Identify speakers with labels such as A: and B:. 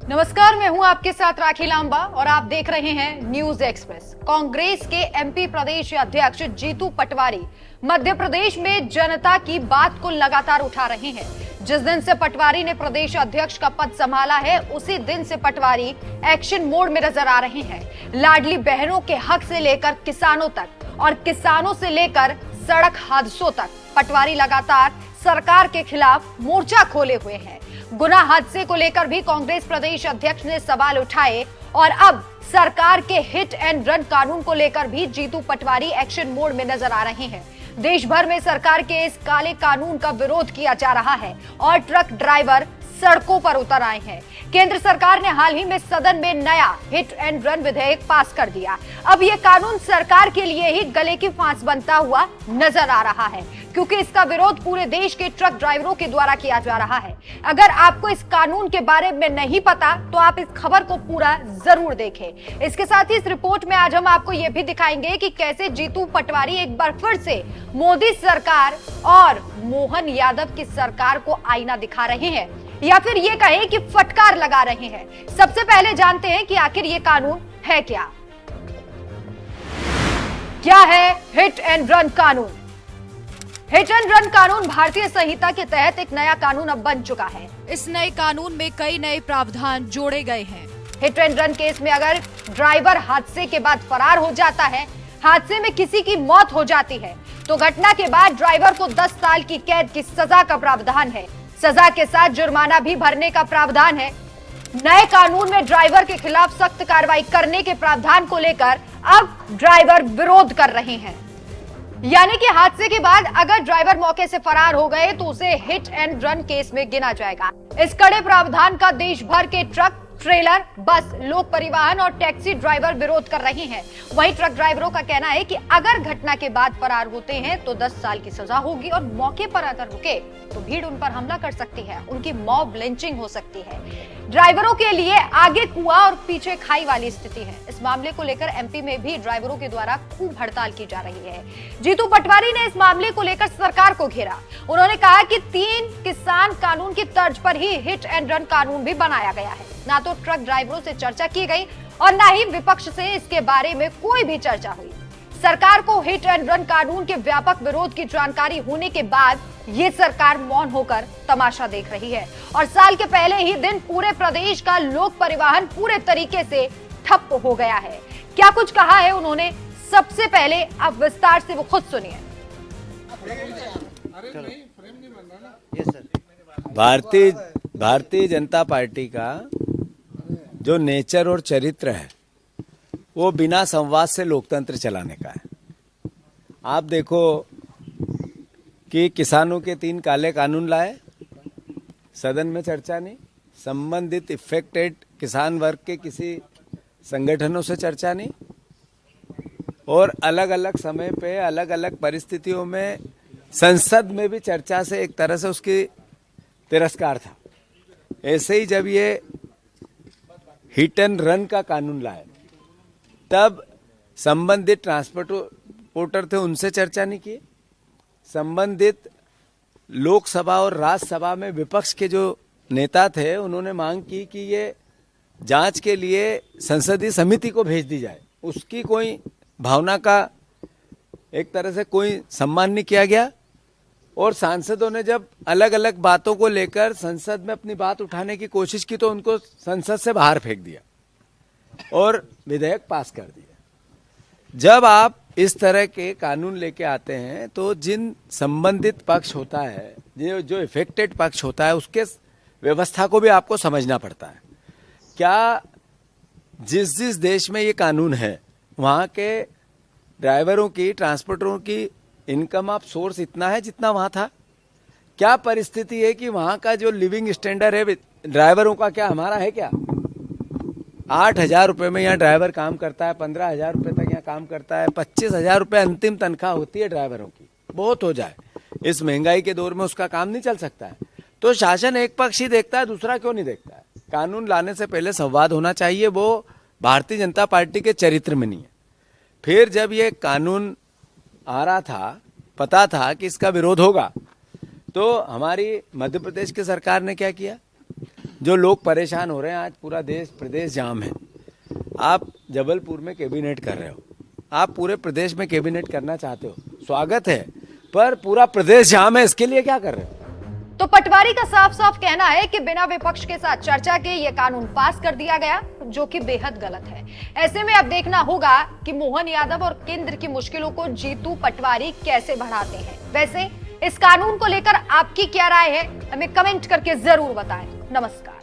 A: नमस्कार, मैं हूं आपके साथ राखी लांबा और आप देख रहे हैं न्यूज एक्सप्रेस। कांग्रेस के एमपी प्रदेश अध्यक्ष जीतू पटवारी मध्य प्रदेश में जनता की बात को लगातार उठा रहे हैं। जिस दिन से पटवारी ने प्रदेश अध्यक्ष का पद संभाला है, उसी दिन से पटवारी एक्शन मोड में नजर आ रहे हैं। लाडली बहनों के हक से लेकर किसानों तक और किसानों से लेकर सड़क हादसों तक पटवारी लगातार सरकार के खिलाफ मोर्चा खोले हुए हैं। गुना हादसे को लेकर भी कांग्रेस प्रदेश अध्यक्ष ने सवाल उठाए और अब सरकार के हिट एंड रन कानून को लेकर भी जीतू पटवारी एक्शन मोड में नजर आ रहे हैं। देश भर में सरकार के इस काले कानून का विरोध किया जा रहा है और ट्रक ड्राइवर सड़कों पर उतर आए हैं। केंद्र सरकार ने हाल ही में सदन में नया हिट एंड रन विधेयक पास कर दिया। अब यह कानून सरकार के लिए ही गले की फांस बनता हुआ नजर आ रहा है, क्योंकि इसका विरोध पूरे देश के ट्रक ड्राइवरों के द्वारा किया जा रहा है। अगर आपको इस कानून के बारे में नहीं पता तो आप इस खबर को पूरा जरूर देखें। इसके साथ ही इस रिपोर्ट में आज हम आपको यह भी दिखाएंगे कि कैसे जीतू पटवारी एक बार फिर से मोदी सरकार और मोहन यादव की सरकार को आईना दिखा रहे हैं, या फिर ये कहें कि फटकार लगा रहे हैं। सबसे पहले जानते हैं कि आखिर ये कानून है क्या है हिट एंड रन कानून। हिट एंड रन कानून भारतीय संहिता के तहत एक नया कानून अब बन चुका है। इस नए कानून में कई नए प्रावधान जोड़े गए हैं। हिट एंड रन केस में अगर ड्राइवर हादसे के बाद फरार हो जाता है, हादसे में किसी की मौत हो जाती है, तो घटना के बाद ड्राइवर को 10 साल की कैद की सजा का प्रावधान है। सजा के साथ जुर्माना भी भरने का प्रावधान है। नए कानून में ड्राइवर के खिलाफ सख्त कार्रवाई करने के प्रावधान को लेकर अब ड्राइवर विरोध कर रहे हैं। यानी कि हादसे के बाद अगर ड्राइवर मौके से फरार हो गए तो उसे हिट एंड रन केस में गिना जाएगा। इस कड़े प्रावधान का देश भर के ट्रक, ट्रेलर, बस, लोक परिवहन और टैक्सी ड्राइवर विरोध कर रहे हैं। वहीं ट्रक ड्राइवरों का कहना है कि अगर घटना के बाद फरार होते हैं तो 10 साल की सजा होगी और मौके पर अगर रुके तो भीड़ उन पर हमला कर सकती है, उनकी मॉब लिंचिंग हो सकती है। ड्राइवरों के लिए आगे कुआं और पीछे खाई वाली स्थिति है। इस मामले को लेकर एमपी में भी ड्राइवरों के द्वारा खूब हड़ताल की जा रही है। जीतू पटवारी ने इस मामले को लेकर सरकार को घेरा। उन्होंने कहा कि 3 किसान कानून की तर्ज पर ही हिट एंड रन कानून भी बनाया गया है। ना तो ट्रक ड्राइवरों से चर्चा की गई और ना ही विपक्ष से इसके बारे में कोई भी चर्चा हुई। सरकार को हिट एंड रन कानून के व्यापक विरोध की जानकारी होने के बाद ये सरकार मौन होकर तमाशा देख रही है और साल के पहले ही दिन पूरे प्रदेश का लोक परिवहन पूरे तरीके से ठप हो गया है। क्या कुछ कहा है उन्होंने, सबसे पहले आप विस्तार से वो खुद सुनिए।
B: भारतीय जनता पार्टी का जो नेचर और चरित्र है वो बिना संवाद से लोकतंत्र चलाने का है। आप देखो कि किसानों के 3 काले कानून लाए, सदन में चर्चा नहीं, संबंधित इफेक्टेड किसान वर्ग के किसी संगठनों से चर्चा नहीं, और अलग अलग समय पे अलग अलग परिस्थितियों में संसद में भी चर्चा से एक तरह से उसकी तिरस्कार था। ऐसे ही जब ये हिट एंड रन का कानून लाए तब संबंधित ट्रांसपोर्टर थे, उनसे चर्चा नहीं की। संबंधित लोकसभा और राज्यसभा में विपक्ष के जो नेता थे उन्होंने मांग की कि ये जांच के लिए संसदीय समिति को भेज दी जाए। उसकी कोई भावना का एक तरह से कोई सम्मान नहीं किया गया और सांसदों ने जब अलग अलग बातों को लेकर संसद में अपनी बात उठाने की कोशिश की तो उनको संसद से बाहर फेंक दिया और विधेयक पास कर दिया। जब आप इस तरह के कानून लेके आते हैं तो जिन संबंधित पक्ष होता है, जो इफेक्टेड पक्ष होता है, उसके व्यवस्था को भी आपको समझना पड़ता है। क्या जिस देश में ये कानून है वहाँ के ड्राइवरों की, ट्रांसपोर्टरों की इनकम ऑफ सोर्स इतना है जितना वहाँ था? क्या परिस्थिति है कि वहाँ का जो लिविंग स्टैंडर्ड है ड्राइवरों का, क्या हमारा है क्या? 8,000 रुपये में यहाँ ड्राइवर काम करता है, 15,000 रुपये तक यहाँ काम करता है, 25,000 रुपये अंतिम तनख्वाह होती है ड्राइवरों की। बहुत हो जाए, इस महंगाई के दौर में उसका काम नहीं चल सकता है। तो शासन एक पक्ष ही देखता है, दूसरा क्यों नहीं देखता है? कानून लाने से पहले संवाद होना चाहिए, वो भारतीय जनता पार्टी के चरित्र में नहीं है। फिर जब ये कानून आ रहा था, पता था कि इसका विरोध होगा, तो हमारी मध्य प्रदेश की सरकार ने क्या किया? जो लोग परेशान हो रहे हैं, आज पूरा देश प्रदेश जाम है। आप जबलपुर में कैबिनेट कर रहे हो, आप पूरे प्रदेश में कैबिनेट करना चाहते हो, स्वागत है, पर पूरा प्रदेश जाम है, इसके लिए क्या कर रहे हो?
A: तो पटवारी का साफ साफ कहना है कि बिना विपक्ष के साथ चर्चा के ये कानून पास कर दिया गया, जो कि बेहद गलत है। ऐसे में अब देखना होगा कि मोहन यादव और केंद्र की मुश्किलों को जीतू पटवारी कैसे बढ़ाते हैं। वैसे इस कानून को लेकर आपकी क्या राय है, हमें कमेंट करके जरूर बताएं। नमस्कार।